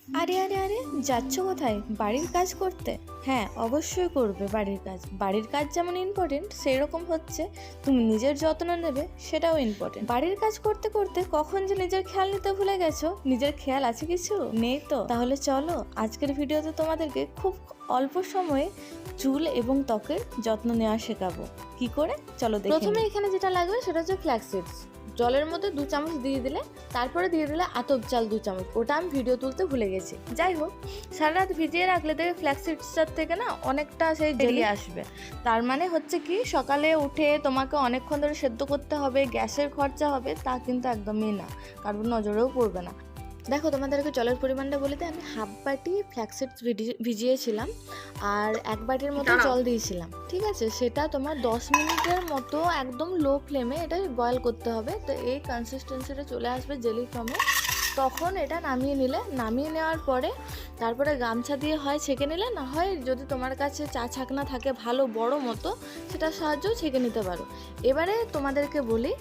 আরে আরে আরে, যাচ্ছ কোথায়? বাড়ির কাজ করতে? হ্যাঁ, অবশ্যই করবে বাড়ির কাজ। বাড়ির কাজ যেমন ইম্পর্টেন্ট, সেই রকম হচ্ছে তুমি নিজের যত্ন নেবে, সেটাও ইম্পর্টেন্ট। বাড়ির কাজ করতে করতে কখন যে নিজের খেয়াল নিতে ভুলে গেছো? নিজের খেয়াল আছে কিছু? নেই তো? তাহলে চলো আজকের ভিডিওতে তোমাদেরকে খুব অল্প সময়ে চুল এবং ত্বকের যত্ন নেওয়া শেখাবো। কি করে চলো দেখে। প্রথমে এখানে যেটা লাগবে সেটা হচ্ছে ফ্ল্যাক্স সিডস। জলের মধ্যে 2 চামচ দিয়ে দিলে, তারপরে দিয়ে দিলে আতপ চাল 2 চামচ। ওটা আমি ভিডিও তুলতে ভুলে গেছি। যাই হোক, সারা রাত ভিজিয়ে রাখলে দেখবে ফ্ল্যাক্স সিডসটার থেকে না অনেকটা সেই জেলি আসবে। তার মানে হচ্ছে কি, সকালে উঠে তোমাকে অনেকক্ষণ ধরে সেদ্ধ করতে হবে, গ্যাসের খরচা হবে, তা কিন্তু একদমই না, কারোর নজরেও পড়বে না। দেখো, তোমাদেরকে জলের পরিমাণটা বলে দিই। আমি হাফ বাটি ফ্ল্যাক্স সিডস ভিজিয়েছিলাম আর 1 বাটির মতো জল দিয়েছিলাম। ঠিক আছে, সেটা তোমার 10 মিনিটের মতো একদম লো ফ্লেমে এটা বয়েল করতে হবে। তো এই কনসিস্টেন্সিটা চলে আসবে জেলি ফর্মে। তখন এটা নামিয়ে নেওয়ার পরে তারপরে গামছা দিয়ে হয় ছেঁকে নিলে, না হয় যদি তোমার কাছে চা ছাঁকনা থাকে ভালো বড় মতো, সেটার সাহায্যেও ছেঁকে নিতে পারো। এবারে তোমাদেরকে বলি,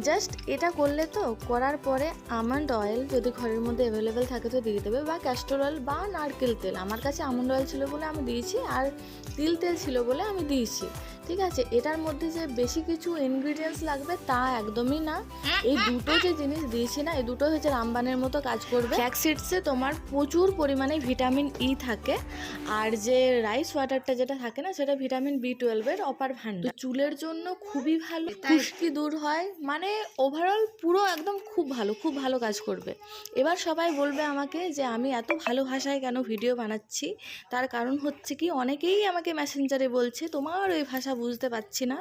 জাস্ট এটা করলে তো, করার পরে আমন্ড অয়েল যদি ঘরের মধ্যে অ্যাভেলেবেল থাকে তো দিয়ে দেবে, বা ক্যাস্টর অয়েল বা নারকেল তেল। আমার কাছে আমন্ড অয়েল ছিল বলে আমি দিয়েছি, আর তিল তেল ছিল বলে আমি দিয়েছি। ঠিক আছে, এটার মধ্যে যে বেশি কিছু ইনগ্রিডিয়েন্টস লাগবে তা একদমই না। এই দুটো যে জিনিস দিয়েছি না, এই দুটো হচ্ছে রামবানের মতো কাজ করবে। ফ্ল্যাক্স সিডসে তোমার প্রচুর পরিমাণে ভিটামিন ই থাকে, আর যে রাইস ওয়াটারটা যেটা থাকে না, সেটা ভিটামিন B12 এর অপার ভান্ডার। চুলের জন্য খুবই ভালো, খুশকি দূর হয়, মানে ওভারঅল পুরো একদম খুব ভালো কাজ করবে। এবার সবাই বলবে আমাকে যে আমি এত ভালো ভাষায় কেন ভিডিও বানাচ্ছি। তার কারণ হচ্ছে কি, অনেকেই আমাকে মেসেঞ্জারে বলছে তোমার ওই ভাষা বুঝতে পারছি না,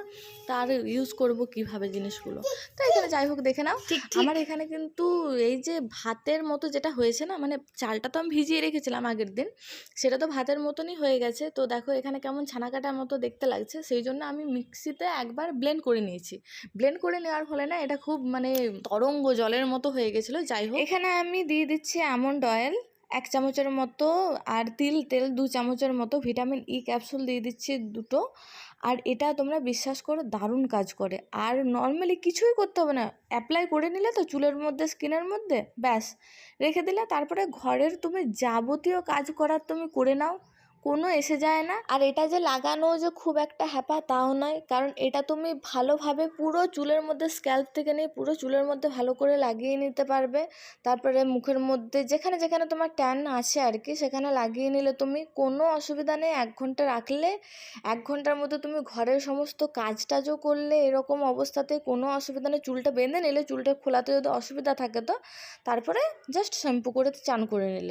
তার ইউজ করব কিভাবে জিনিসগুলো। তো এখানে যাই হোক দেখে নাও, আমার এখানে কিন্তু এই যে ভাতের মতো যেটা হয়েছে না, মানে চালটা তো আমি ভিজিয়ে রেখেছিলাম আগের দিন, সেটা তো ভাতের মতনই হয়ে গেছে। তো দেখো এখানে কেমন ছানা কাটার মতো দেখতে লাগছে, সেই জন্য আমি মিক্সিতে একবার ব্লেন্ড করে নিয়েছি। ব্লেন্ড করে নেওয়ার ফলে না এটা খুব মানে তরঙ্গ জলের মতো হয়ে গেছিলো। যাই হোক, এখানে আমি দিয়ে দিচ্ছি আমন্ড অয়েল 1 চামচের মতো, আর তিল তেল 2 চামচের মতো, ভিটামিন ই ক্যাপসুল দিয়ে দিচ্ছি 2টো। আর এটা তোমরা বিশ্বাস করো দারুণ কাজ করে। আর নর্মালি কিছুই করতে হবে না, অ্যাপ্লাই করে নিলে তো চুলের মধ্যে, স্কিনের মধ্যে, ব্যাস রেখে দিলে। তারপরে ঘরের তুমি যাবতীয় কাজ করার তুমি করে নাও, কোনো এসে যায় না। আর এটা যে লাগানো যে খুব একটা হ্যাপা তাও নয়, কারণ এটা তুমি ভালোভাবে পুরো চুলের মধ্যে, স্ক্যাল্প থেকে নিয়ে পুরো চুলের মধ্যে ভালো করে লাগিয়ে নিতে পারবে। তারপরে মুখের মধ্যে যেখানে যেখানে তোমার ট্যান আছে আর কি, সেখানে লাগিয়ে নিলে তুমি কোনো অসুবিধা নেই। 1 ঘন্টা রাখলে 1 ঘন্টার মধ্যে তুমি ঘরের সমস্ত কাজ টাজও করলে, এরকম অবস্থাতে কোনো অসুবিধা নেই। চুলটা বেঁধে নিলে, চুলটা খোলাতে যদি অসুবিধা থাকে তো তারপরে জাস্ট শ্যাম্পু করে চান করে নিলে,